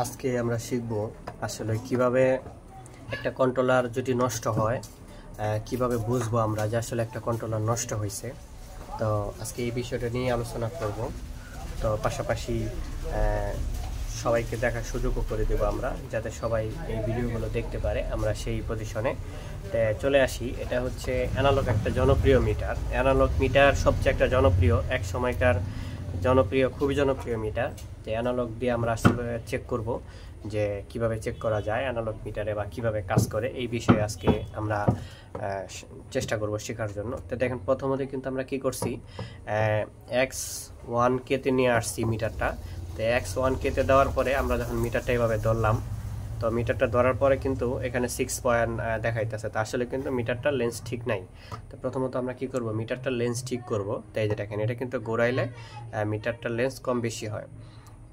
আজকে আমরা শিখব আসলে কিভাবে একটা কন্ট্রোলার যদি নষ্ট হয় কিভাবে বুঝবো আমরা যে আসলে একটা কন্ট্রোলার নষ্ট হয়েছে। তো আজকে এই বিষয়টা নিয়ে আলোচনা করব। তো পাশাপাশি সবাইকে দেখার সুযোগও করে দেব আমরা, যাতে সবাই এই ভিডিওগুলো দেখতে পারে। আমরা সেই পজিশনে চলে আসি। এটা হচ্ছে অ্যানালগ একটা জনপ্রিয় মিটার। অ্যানালগ মিটার সবচেয়ে একটা জনপ্রিয়, এক সময়কার জনপ্রিয়, খুবই জনপ্রিয় মিটার। যে অ্যানালগ দিয়ে আমরা আসলে চেক করব যে কিভাবে চেক করা যায় অ্যানালগ মিটারে বা কিভাবে কাজ করে, এই বিষয়ে আজকে আমরা চেষ্টা করব শেখার জন্য। তো দেখেন, প্রথমত কিন্তু আমরা কি করছি, X1K তে নিয়ে আসছি মিটারটা। তো X1K তে দেওয়ার পরে আমরা যখন মিটারটা এইভাবে ধরলাম, তো মিটারটা ধরার পরে কিন্তু এখানে 6 পয়েন্ট দেখাইতেছে। তো আসলে কিন্তু মিটারটার লেন্স ঠিক নাই। তো প্রথমত আমরা কি করব, মিটারটার লেন্স ঠিক করব। তাই যে দেখেন, এটা কিন্তু ঘোরাইলে মিটারটার লেন্স কম বেশি হয়।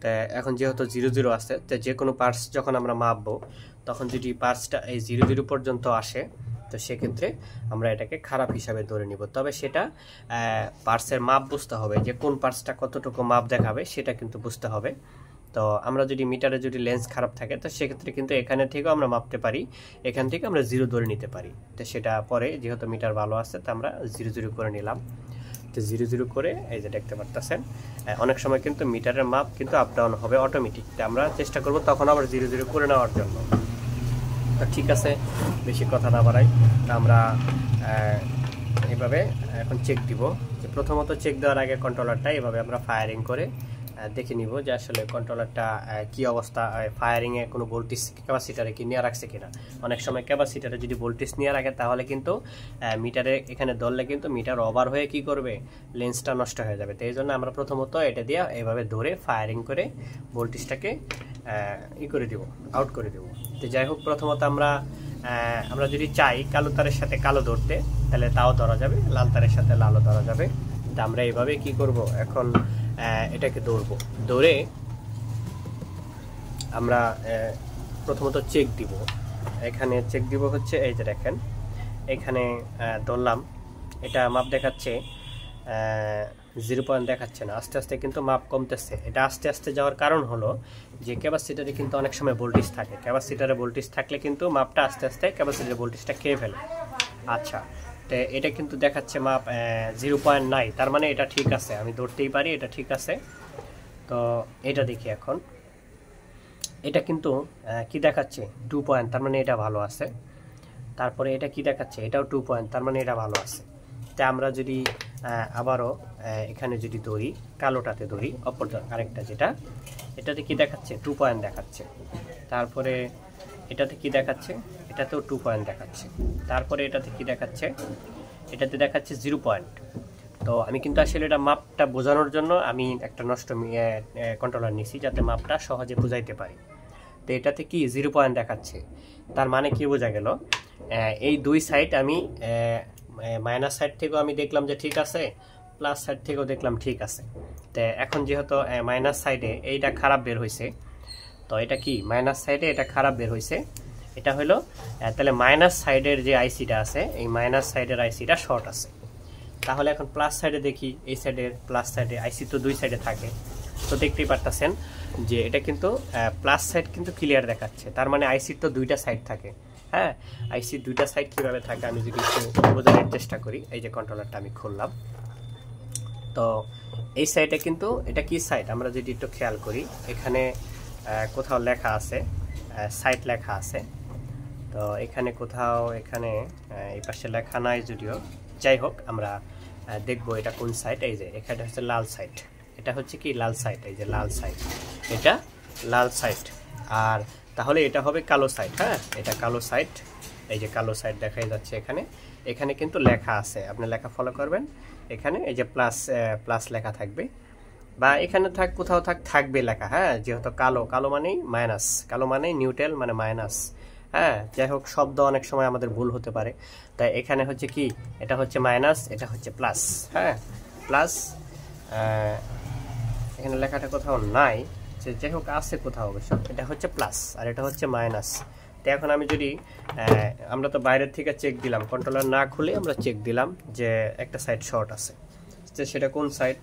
তো এখন যেহেতু 0 আছে, তো যে কোনো পার্টস যখন আমরা মাপবো, তখন যদি পার্টসটা এই 0 পর্যন্ত আসে, তো সেক্ষেত্রে আমরা এটাকে খারাপ হিসাবে ধরে নিব। তবে সেটা পার্টসের মাপ বুঝতে হবে, যে কোন পার্টসটা কতটুকু মাপ দেখাবে সেটা কিন্তু বুঝতে হবে। তো আমরা যদি মিটারে যদি লেন্স খারাপ থাকে, তো সেক্ষেত্রে কিন্তু এখানে থেকেও আমরা মাপতে পারি, এখান থেকে আমরা 0 ধরে নিতে পারি। তো সেটা পরে যেহেতু মিটার ভালো আছে, তো আমরা 0 করে নিলাম। তো 0 করে এই যে দেখতে পারতেছেন, অনেক সময় কিন্তু মিটারের মাপ কিন্তু আপ ডাউন হবে অটোমেটিক। তো আমরা চেষ্টা করব তখন আবার 0 করে নেওয়ার জন্য। তো ঠিক আছে, বেশি কথা না বাড়াই, আমরা এইভাবে এখন চেক দিব। যে প্রথমত চেক দেওয়ার আগে কন্ট্রোলারটা এভাবে আমরা ফায়ারিং করে দেখে নিব যে আসলে কন্ট্রোলারটা কি অবস্থা, ফায়ারিংয়ে কোনো ভোল্টেজ ক্যাপাসিটারে কি নিয়ে রাখছে কিনা। অনেক সময় ক্যাপাসিটারে যদি ভোল্টেজ নিয়ে রাখে, তাহলে কিন্তু মিটারে এখানে ধরলে কিন্তু মিটার ওভার হয়ে কি করবে, লেন্সটা নষ্ট হয়ে যাবে। তো এই জন্য আমরা প্রথমত এটা দিয়ে এইভাবে ধরে ফায়ারিং করে ভোল্টেজটাকে করে দিব, আউট করে দেব। তো যাই হোক, প্রথমত আমরা যদি চাই কালো তারের সাথে কালো ধরতে, তাহলে তাও ধরা যাবে, লাল তারের সাথে লালও ধরা যাবে। তো আমরা এইভাবে কি করব, এখন এটাকে ধরে আমরা প্রথমত চেক দিব। এখানে চেক দিব হচ্ছে এই যে দেখেন, এখানে ধরলাম, এটা মাপ দেখাচ্ছে 0 পয়েন্ট দেখাচ্ছে না, আস্তে আস্তে কিন্তু মাপ কমতেছে। এটা আস্তে আস্তে যাওয়ার কারণ হলো যে ক্যাপাসিটারে কিন্তু অনেক সময় ভোল্টেজ থাকে, ক্যাপাসিটারে ভোল্টেজ থাকলে কিন্তু মাপটা আস্তে আস্তে ক্যাপাসিটারের ভোল্টেজটা খেয়ে ফেলে। আচ্ছা, তো এটা কিন্তু দেখাচ্ছে মাপ 0 পয়েন্ট নাই, তার মানে এটা ঠিক আছে, আমি ধরতেই পারি এটা ঠিক আছে। তো এটা দেখি এখন, এটা কিন্তু কি দেখাচ্ছে 2 পয়েন্ট, তার মানে এটা ভালো আছে। তারপরে এটা কি দেখাচ্ছে, এটাও 2 পয়েন্ট, তার মানে এটা ভালো আছে। তা আমরা যদি আবারও এখানে যদি ধরি, কালোটাতে ধরি, অপর আরেকটা যেটা, এটাতে কি দেখাচ্ছে 2 পয়েন্ট দেখাচ্ছে। তারপরে এটাতে কি দেখাচ্ছে, এটাতেও 2 পয়েন্ট দেখাচ্ছে। তারপরে এটাতে কি দেখাচ্ছে, এটাতে দেখাচ্ছে 0 পয়েন্ট। তো আমি কিন্তু আসলে এটা মাপটা বোঝানোর জন্য আমি একটা নষ্ট কন্ট্রোলার নিছি, যাতে মাপটা সহজে বুঝাইতে পারি। তো এটাতে কি 0 পয়েন্ট দেখাচ্ছে, তার মানে কি বোঝা গেল, এই দুই সাইড আমি মাইনাস সাইড থেকেও আমি দেখলাম যে ঠিক আছে, প্লাস সাইড থেকেও দেখলাম ঠিক আছে। তো এখন যেহেতু মাইনাস সাইডে এইটা খারাপ বের হয়েছে, তো এটা কি মাইনাস সাইডে এটা খারাপ বের হয়েছে, এটা হলো তাহলে মাইনাস সাইডের যে আইসিটা আছে, এই মাইনাস সাইডের আইসিটা শর্ট আছে। তাহলে এখন প্লাস সাইডে দেখি, এই সাইডের প্লাস সাইডে আইসি তো দুই সাইডে থাকে। তো দেখতেই পারতেছেন যে এটা কিন্তু প্লাস সাইড কিন্তু ক্লিয়ার দেখাচ্ছে, তার মানে আইসির তো দুইটা সাইড থাকে। হ্যাঁ, আইসির দুইটা সাইড কিভাবে থাকে আমি যদি একটু বোঝানোর চেষ্টা করি। এই যে কন্ট্রোলারটা আমি খুললাম, তো এই সাইডে কিন্তু এটা কি সাইড, আমরা যদি একটু খেয়াল করি, এখানে কোথাও লেখা আছে, সাইড লেখা আছে। তো এখানে কোথাও, এখানে এই পাশে লেখা নাই যদিও, যাই হোক আমরা দেখবো এটা কোন সাইড। এই যে এখানে হচ্ছে লাল সাইড, এটা হচ্ছে কি লাল সাইড, এই যে লাল সাইড, এটা লাল সাইড। আর তাহলে এটা হবে কালো সাইড। হ্যাঁ, এটা কালো সাইড, এই যে কালো সাইড দেখাই যাচ্ছে এখানে। এখানে কিন্তু লেখা আছে, আপনি লেখা ফলো করবেন, এখানে এই যে প্লাস লেখা থাকবে, বা এখানে কোথাও থাকবে লেখা। হ্যাঁ, যেহেতু কালো মানেই মাইনাস, কালো মানেই নিউট্রাল মানে মাইনাস। হ্যাঁ, যাই হোক, শব্দ অনেক সময় আমাদের ভুল হতে পারে। তাই এখানে হচ্ছে কি, এটা হচ্ছে মাইনাস, এটা হচ্ছে প্লাস। হ্যাঁ, প্লাস, এখানে লেখাটা কোথাও নাই, যাই হোক আছে কোথাও অবশ্য, এটা হচ্ছে প্লাস আর এটা হচ্ছে মাইনাস। তো এখন আমি যদি আমরা তো বাইরের থেকে চেক দিলাম, কন্ট্রোলার না খুলে আমরা চেক দিলাম যে একটা সাইড শর্ট আছে। যে সেটা কোন সাইড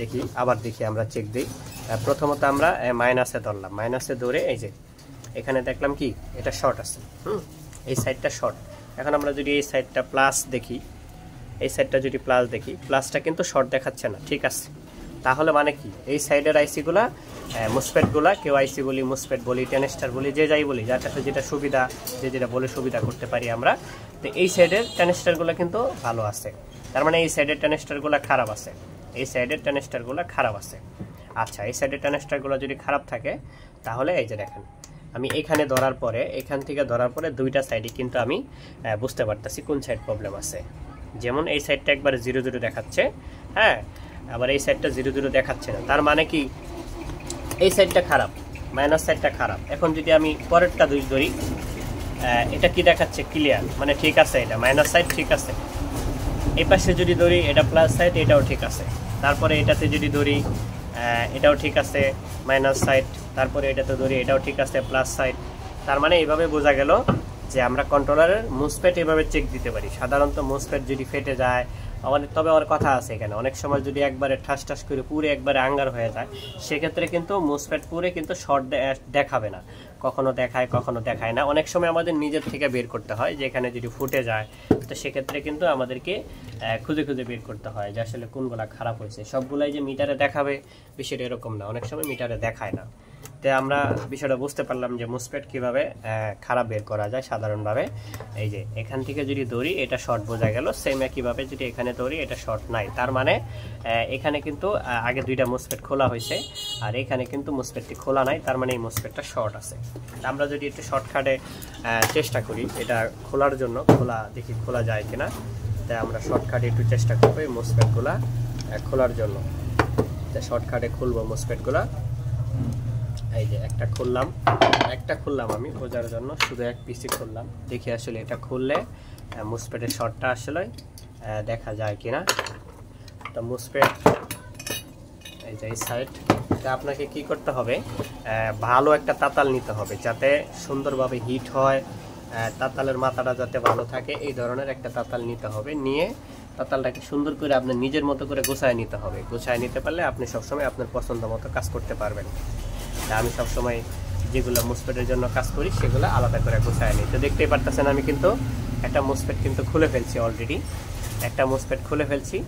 দেখি, আবার দেখি, আমরা চেক দিই। প্রথমত আমরা মাইনাসে ধরলাম, মাইনাসে ধরে এই যে এখানে দেখলাম কি এটা শর্ট আছে, এই সাইডটা শর্ট। এখন আমরা যদি এই সাইডটা প্লাস দেখি, এই সাইডটা যদি প্লাস দেখি, প্লাসটা কিন্তু শর্ট দেখাচ্ছে না, ঠিক আছে। তাহলে মানে কি এই সাইডের আইসিগুলা মুসফেটগুলা, কেউ আইসি বলি, মুসফেট বলি, ট্রানজিস্টর বলি, যে যাই বলি, যার কাছে যেটা সুবিধা, যে যেটা বলে সুবিধা করতে পারি আমরা। তো এই সাইডের ট্রানজিস্টরগুলো কিন্তু ভালো আছে, তার মানে এই সাইডের ট্রানজিস্টরগুলো খারাপ আছে, এই সাইডের ট্রানজিস্টরগুলো খারাপ আছে। আচ্ছা, এই সাইডের ট্রানজিস্টরগুলো যদি খারাপ থাকে তাহলে এই যে দেখেন আমি এখানে ধরার পরে, এখান থেকে ধরার পরে দুইটা সাইডে কিন্তু আমি বুঝতে পারতেছি কোন সাইড প্রবলেম আছে। যেমন এই সাইডটা একবার 0 0 দেখাচ্ছে, হ্যাঁ, আবার এই সাইডটা 0 0 দেখাচ্ছে না, তার মানে কি এই সাইডটা খারাপ, মাইনাস সাইডটা খারাপ। এখন যদি আমি পরেরটা ধরি, এটা কি দেখাচ্ছে ক্লিয়ার, মানে ঠিক আছে, এটা মাইনাস সাইড ঠিক আছে। এই পাশে যদি ধরি এটা প্লাস সাইড, এটাও ঠিক আছে। তারপরে এটাতে যদি ধরি এটাও ঠিক আছে মাইনাস সাইড, তারপরে এটাতে ধরি এটাও ঠিক আছে প্লাস সাইড। তার মানে এইভাবে বোঝা গেল যে আমরা কন্ট্রোলারের মুসফেট এভাবে চেক দিতে পারি। সাধারণত মুসফেট যদি ফেটে যায়, তবে আমার কথা আছে এখানে, অনেক সময় যদি একবারে ঠাস ঠাস করে পুরো একবারে আঙ্গার হয়ে যায়, সেক্ষেত্রে কিন্তু মুসফেট পুরে কিন্তু শর্ট দেখাবে না, কখনো দেখায় কখনো দেখায় না। অনেক সময় আমাদের নিজের থেকে বের করতে হয় যে এখানে যদি ফুটে যায়, তো সেক্ষেত্রে কিন্তু আমাদেরকে খুঁজে খুঁজে বের করতে হয় যে আসলে কোনগুলা খারাপ হয়েছে। সবগুলাই যে মিটারে দেখাবে বিষয়টা এরকম না, অনেক সময় মিটারে দেখায় না। তো আমরা বিষয়টা বুঝতে পারলাম যে মুসফেট কিভাবে খারাপ বের করা যায় সাধারণভাবে। এই যে এখান থেকে যদি ধরি এটা শর্ট বোঝা গেল, সেম একইভাবে যদি এখানে ধরি এটা শর্ট নাই, তার মানে এখানে কিন্তু আগে দুইটা মুসফেট খোলা হয়েছে আর এখানে কিন্তু মুসফেটটি খোলা নাই, তার মানে এই মুসফেটটা শর্ট আছে। আমরা যদি একটু শর্টকাটে চেষ্টা করি এটা খোলার জন্য, দেখি খোলা যায় কিনা, তাই আমরা শর্টকাটে একটু চেষ্টা করবো এই মুসফেটগুলা খোলার জন্য। তাই শর্টকাটে খুলবো মুসফেটগুলা। এই যে একটা খুললাম আমি বোঝার জন্য, শুধু এক পিসি খুললাম, দেখি আসলে এটা খুললে মুসফেটের শর্টটা আসলে দেখা যায় কিনা। তো মুসফেট এই যে এই সাইড, আপনাকে কি করতে হবে, ভালো একটা তাতাল নিতে হবে যাতে সুন্দরভাবে হিট হয়, তাতালের মাথাটা যাতে ভালো থাকে, এই ধরনের একটা তাতাল নিতে হবে। নিয়ে তাতালটাকে সুন্দর করে আপনার নিজের মতো করে গোছায় নিতে হবে। গোছায় নিতে পারলে আপনি সবসময় আপনার পছন্দ মতো কাজ করতে পারবেন। আমি সবসময় যেগুলো মুসফেটের জন্য কাজ করি সেগুলো আলাদা করে গোছায় নিই। তো দেখতেই পারতেছেন আমি কিন্তু একটা মুসফেট কিন্তু খুলে ফেলছি, অলরেডি একটা মুসফেট খুলে ফেলছি।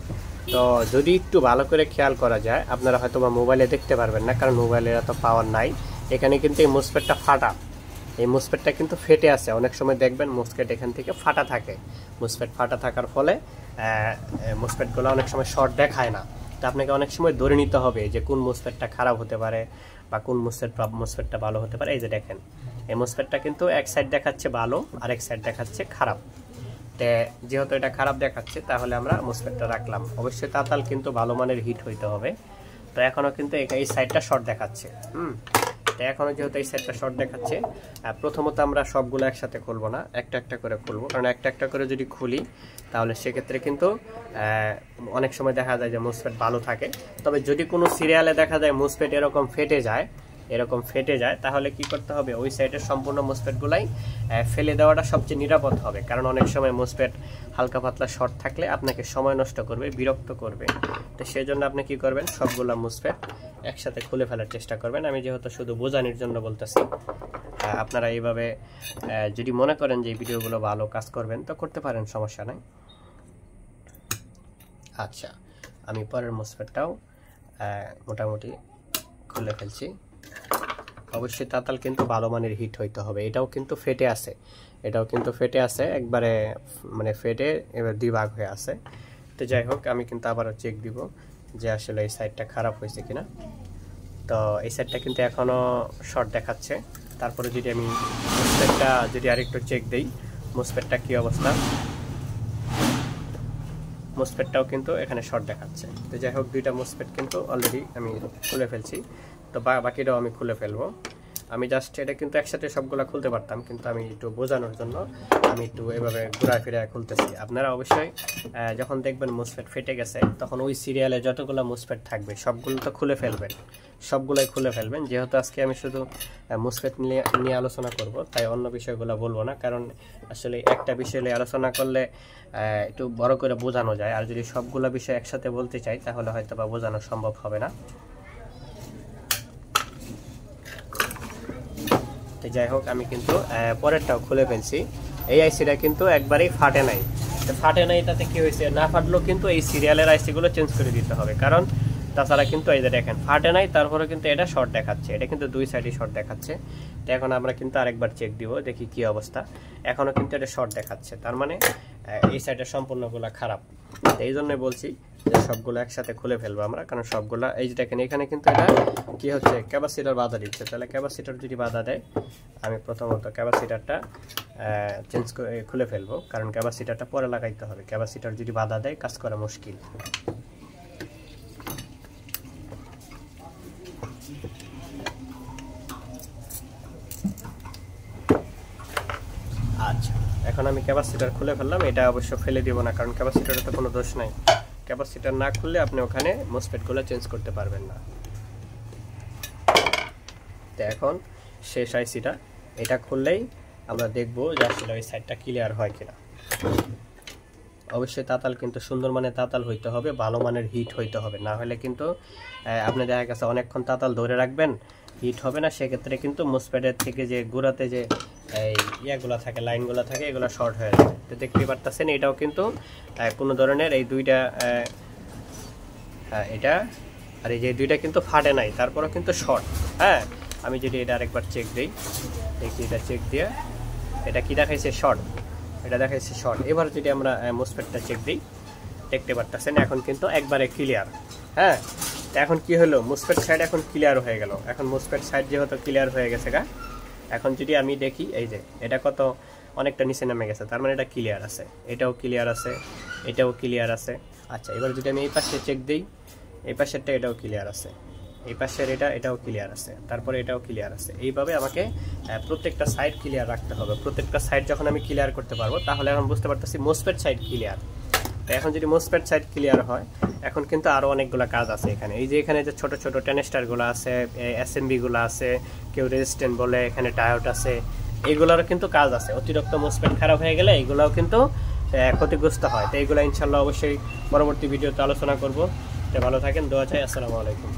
তো যদি একটু ভালো করে খেয়াল করা যায়, আপনারা হয়তো বা মোবাইলে দেখতে পারবেন না, কারণ মোবাইলের এত পাওয়ার নাই। এখানে কিন্তু এই মুসফেটটা ফাটা, এই মুসফেটটা কিন্তু ফেটে আছে। অনেক সময় দেখবেন মুসফেট এখান থেকে ফাটা থাকে, মুসফেট ফাটা থাকার ফলে মুসফেটগুলো অনেক সময় শর্ট দেখায় না। তো আপনাকে অনেক সময় ধরে নিতে হবে যে কোন মুসফেটটা খারাপ হতে পারে বা কোন মুসফেটটা ভালো হতে পারে। এই যে দেখেন এই মুসফেটটা কিন্তু এক সাইড দেখাচ্ছে ভালো আর এক সাইড দেখাচ্ছে খারাপ। তো যেহেতু এটা খারাপ দেখাচ্ছে তাহলে আমরা মুসফেটটা রাখলাম। অবশ্যই তাতাল কিন্তু ভালো মানের হিট হইতে হবে। তো এখনও কিন্তু এই সাইডটা শর্ট দেখাচ্ছে, তো এখনও যেহেতু এই সাইডটা শর্ট দেখাচ্ছে, প্রথমত আমরা সবগুলো একসাথে খুলবো না, একটা একটা করে খুলবো। কারণ একটা একটা করে যদি খুলি তাহলে সেক্ষেত্রে কিন্তু অনেক সময় দেখা যায় যে মুসফেট ভালো থাকে। তবে যদি কোনো সিরিয়ালে দেখা যায় মুসফেট এরকম ফেটে যায় তাহলে কি করতে হবে, ওই সাইডের সম্পূর্ণ মুসফেটগুলাই ফেলে দেওয়াটা সবচেয়ে নিরাপদ হবে। কারণ অনেক সময় মুসফেট হালকা পাতলা শর্ট থাকলে আপনাকে সময় নষ্ট করবে, বিরক্ত করবে। তো সেই জন্য আপনি কি করবেন, সবগুলো মুসফেট একসাথে খুলে ফেলার চেষ্টা করবেন। আমি যেহেতু শুধু বোঝানোর জন্য বলতেছি, আপনারা এইভাবে যদি মনে করেন যে এই ভিডিওগুলো ভালো কাজ করবেন তো করতে পারেন, সমস্যা নাই। আচ্ছা, আমি পরের মুসফেটটাও মোটামুটি খুলে ফেলছি। অবশ্যই তাতাল কিন্তু ভালো মানের হিট হইতে হবে। এটাও কিন্তু ফেটে আছে, একবারে মানে ফেটে এবার দুই ভাগ হয়ে আছে। তো যাই হোক, আমি কিন্তু আবারও চেক দিব যে আসলে এই সাইডটা খারাপ হয়েছে কিনা। তো এই সাইডটা কিন্তু এখনও শর্ট দেখাচ্ছে। তারপরে যদি আমি মুসফেটটা যদি আরেকটু চেক দিই, মুসফেটটা কি অবস্থা, মুসফেটটাও কিন্তু এখানে শর্ট দেখাচ্ছে। তো যাই হোক, দুইটা মুসফেট কিন্তু অলরেডি আমি খুলে ফেলছি। তো বাকিটাও আমি খুলে ফেলবো। আমি জাস্ট এটা কিন্তু একসাথে সবগুলা খুলতে পারতাম, কিন্তু আমি একটু বোঝানোর জন্য আমি একটু এভাবে ঘুরা ফিরে খুলতেছি। আপনারা অবশ্যই যখন দেখবেন মুসফেট ফেটে গেছে তখন ওই সিরিয়ালে যতগুলো মুসফেট থাকবে সবগুলো তো খুলে ফেলবেন, সবগুলোই খুলে ফেলবেন। যেহেতু আজকে আমি শুধু মুসফেট নিয়ে আলোচনা করব, তাই অন্য বিষয়গুলো বলবো না, কারণ আসলে একটা বিষয় নিয়ে আলোচনা করলে একটু বড় করে বোঝানো যায়, আর যদি সবগুলো বিষয় একসাথে বলতে চাই তাহলে হয়তো বা বোঝানো সম্ভব হবে না। তো যাই হোক, আমি কিন্তু পরেরটাও খুলে ফেলছি। এই আইসিটা কিন্তু একবারেই ফাটে নাই। ফাটে নাই তাতে কি হয়েছে, না ফাটলেও কিন্তু এই সিরিয়ালের আইসিগুলো চেঞ্জ করে দিতে হবে, কারণ তাছাড়া কিন্তু এই যে দেখেন ফাটে নাই, তারপরে কিন্তু এটা শর্ট দেখাচ্ছে, এটা কিন্তু দুই সাইডে শর্ট দেখাচ্ছে। তো এখন আমরা কিন্তু আরেকবার চেক দিব, দেখি কি অবস্থা। এখনও কিন্তু এটা শর্ট দেখাচ্ছে, তার মানে এই সাইডের সম্পূর্ণগুলো খারাপ। এই জন্যই বলছি যে সবগুলো একসাথে খুলে ফেলবো আমরা, কারণ সবগুলা এই যে দেখেন এখানে কিন্তু এটা কি হচ্ছে, ক্যাপাসিটার বাধা দিচ্ছে। তাহলে ক্যাপাসিটার যদি বাধা দেয়, আমি প্রথমত ক্যাপাসিটারটা চেঞ্জ করে খুলে ফেলবো, কারণ ক্যাপাসিটারটা পরে লাগাইতে হবে। ক্যাপাসিটার যদি বাধা দেয় কাজ করা মুশকিল। আচ্ছা, এখন আমি ক্যাপাসিটার খুলে ফেললাম। এটা অবশ্য ফেলে দিব না, কারণ ক্যাপাসিটারে তো কোনো দোষ নাই। ক্যাপাসিটার না খুললে আপনি ওখানে মোসফেটগুলো চেঞ্জ করতে পারবেন না। তো এখন শেষ আইসিটা, এটা খুললেই আমরা দেখব যে আসলে ওই সাইডটা ক্লিয়ার হয় কিনা। অবশ্যই তাতাল কিন্তু সুন্দর মানের তাতাল হইতে হবে, ভালো মানের হিট হইতে হবে, না হলে কিন্তু আপনি দেখা গেছে অনেকক্ষণ তাতাল ধরে রাখবেন, হিট হবে না। সেক্ষেত্রে কিন্তু মোসফেটের থেকে যে গোড়াতে যে এই ইয়াগুলো থাকে, লাইনগুলো থাকে, এগুলো শর্ট হয়ে যায়। তো দেখতে পারতেছেন এটাও কিন্তু কোনো ধরনের এই দুইটা এটা আর এই যে দুইটা কিন্তু ফাটে নাই, তারপরেও কিন্তু শর্ট। হ্যাঁ, আমি যদি এটা আরেকবার চেক দিই, দেখি এটা চেক দিয়ে এটা কি দেখাইছে, শর্ট, এটা দেখাইছে শর্ট। এবার যদি আমরা মোসফেটটা চেক দিই, দেখতে পারতেছেন এখন কিন্তু একবারে ক্লিয়ার। হ্যাঁ, তো এখন কি হলো, মোসফেট সাইড এখন ক্লিয়ার হয়ে গেল। এখন মোসফেট সাইড যেহেতু ক্লিয়ার হয়ে গেছে গা, এখন যদি আমি দেখি এই যে এটা কত অনেকটা নিচে নেমে গেছে, তার মানে এটা ক্লিয়ার আছে, এটাও ক্লিয়ার আছে, এটাও ক্লিয়ার আছে। আচ্ছা, এবার যদি আমি এই পাশে চেক দিই, এই পাশেরটা এটাও ক্লিয়ার আছে, এই পাশের এটাও ক্লিয়ার আছে, তারপরে এটাও ক্লিয়ার আছে। এইভাবে আমাকে প্রত্যেকটা সাইড ক্লিয়ার রাখতে হবে। প্রত্যেকটা সাইড যখন আমি ক্লিয়ার করতে পারবো, তাহলে এখন বুঝতে পারতেছি মোসফেট সাইড ক্লিয়ার। তো এখন যদি মোসফেট সাইড ক্লিয়ার হয়, এখন কিন্তু আরও অনেকগুলো কাজ আছে এখানে। এই যে এখানে যে ছোট ছোট টেনেস্টারগুলো আছে, এসএমবিগুলো আছে, কেউ রেজিস্ট্যান্ট বলে, এখানে ডায়োড আছে, এইগুলোরও কিন্তু কাজ আছে। অতিরিক্ত মোসফেট খারাপ হয়ে গেলে এইগুলোও কিন্তু ক্ষতিগ্রস্ত হয়। তো এইগুলো ইনশাল্লাহ অবশ্যই পরবর্তী ভিডিওতে আলোচনা করবো। তো ভালো থাকেন, দোয়া চাই। আসসালামু আলাইকুম।